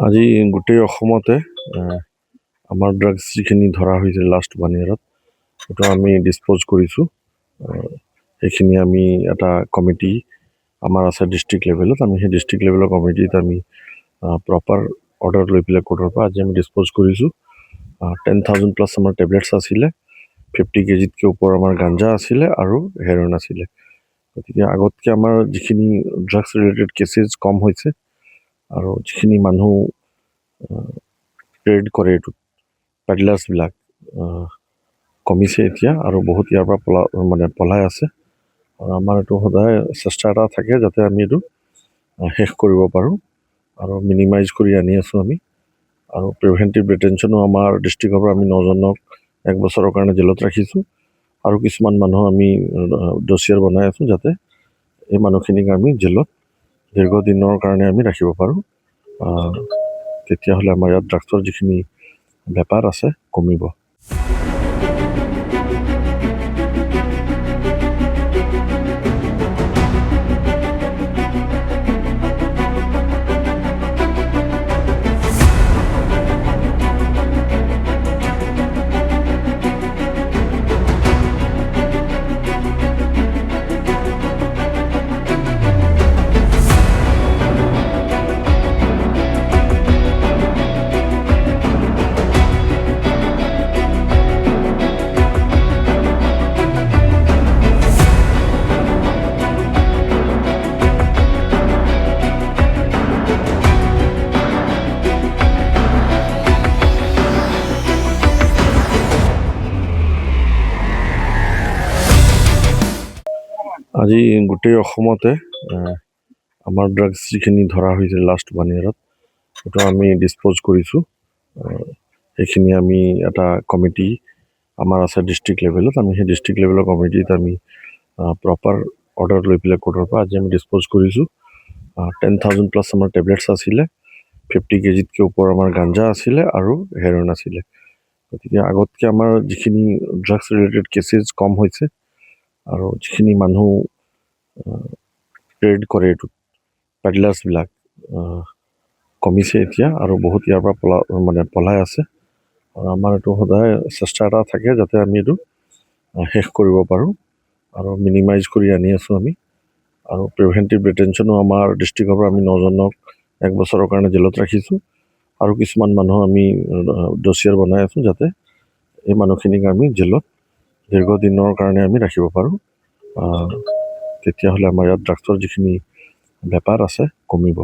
আজি গোটেই অসমতে আমাৰ ড্ৰাগছ যিখিনি ধৰা হৈছে লাষ্ট 1 ইয়াৰত সেইটো আমি ডিছপ'জ কৰিছোঁ। সেইখিনি আমি এটা কমিটি আমাৰ আছে ডিষ্ট্ৰিক্ট লেভেলত, আমি সেই ডিষ্ট্ৰিক্ট লেভেলৰ কমিটিত আমি প্ৰপাৰ অৰ্ডাৰ লৈ পেলাই কোৰ্টৰ পৰা আজি আমি ডিছপ'জ কৰিছোঁ। 10,000 প্লাছ আমাৰ টেবলেটছ আছিলে, 50 কেজিতকৈ ওপৰ আমাৰ গাঞ্জা আছিলে আৰু হেৰ'ইন আছিলে। গতিকে আগতকৈ আমাৰ যিখিনি ড্ৰাগছ ৰিলেটেড কেছেছ কম হৈছে আৰু যিখিনি মানুহ ট্ৰেড কৰে এইটো পেডলাৰ্ছবিলাক কমিছে এতিয়া, আৰু বহুত ইয়াৰ পৰা পলাই আছে। আৰু আমাৰ এইটো সদায় চেষ্টা এটা থাকে যাতে আমি এইটো শেষ কৰিব পাৰোঁ আৰু মিনিমাইজ কৰি আনি আছোঁ আমি। আৰু প্ৰিভেণ্টিভ ডিটেনশ্যনো আমাৰ ডিষ্ট্ৰিক্টৰ পৰা আমি 9জনক 1 বছৰৰ কাৰণে জেলত ৰাখিছোঁ, আৰু কিছুমান মানুহ আমি ডছিয়াৰ বনাই আছোঁ যাতে এই মানুহখিনিক আমি জেলত দীৰ্ঘদিনৰ কাৰণে আমি ৰাখিব পাৰোঁ। তেতিয়াহ'লে আমাৰ ইয়াত ড্ৰাগছৰ যিখিনি বেপাৰ আছে কমিব। আজি গোটেই অসমতে আমাৰ ড্ৰাগছ যিখিনি ধৰা হৈছে লাষ্ট 1 ইয়াৰত সেইটো আমি ডিছপ'জ কৰিছোঁ। সেইখিনি আমি এটা কমিটি আমাৰ আছে ডিষ্ট্ৰিক্ট লেভেলত, আমি সেই ডিষ্ট্ৰিক্ট লেভেলৰ কমিটিত আমি প্ৰপাৰ অৰ্ডাৰ লৈ পেলাই কোৰ্টৰ পৰা আজি আমি ডিছপ'জ কৰিছোঁ। 10,000 প্লাছ আমাৰ টেবলেটছ আছিলে, 50 কেজিতকৈ ওপৰ আমাৰ গাঞ্জা আছিলে আৰু হেৰ'ইন আছিলে। গতিকে আগতকৈ আমাৰ যিখিনি ড্ৰাগছ ৰিলেটেড কেছেছ কম হৈছে আৰু যিখিনি মানুহ ট্ৰেড কৰে এইটো পেডলাৰ্ছবিলাক কমিছে এতিয়া, আৰু বহুত ইয়াৰ পৰা পলাই আছে। আৰু আমাৰ এইটো সদায় চেষ্টা এটা থাকে যাতে আমি এইটো শেষ কৰিব পাৰোঁ আৰু মিনিমাইজ কৰি আনি আছোঁ আমি। আৰু প্ৰিভেণ্টিভ ডিটেনশ্যনো আমাৰ ডিষ্ট্ৰিক্টৰ পৰা আমি 9জনক 1 বছৰৰ কাৰণে জেলত ৰাখিছোঁ, আৰু কিছুমান মানুহ আমি ডছিয়াৰ বনাই আছোঁ যাতে এই মানুহখিনিক আমি জেলত দীৰ্ঘদিনৰ কাৰণে আমি ৰাখিব পাৰোঁ। তেতিয়াহ'লে আমাৰ ইয়াত ড্ৰাগছৰ যিখিনি বেপাৰ আছে কমিব।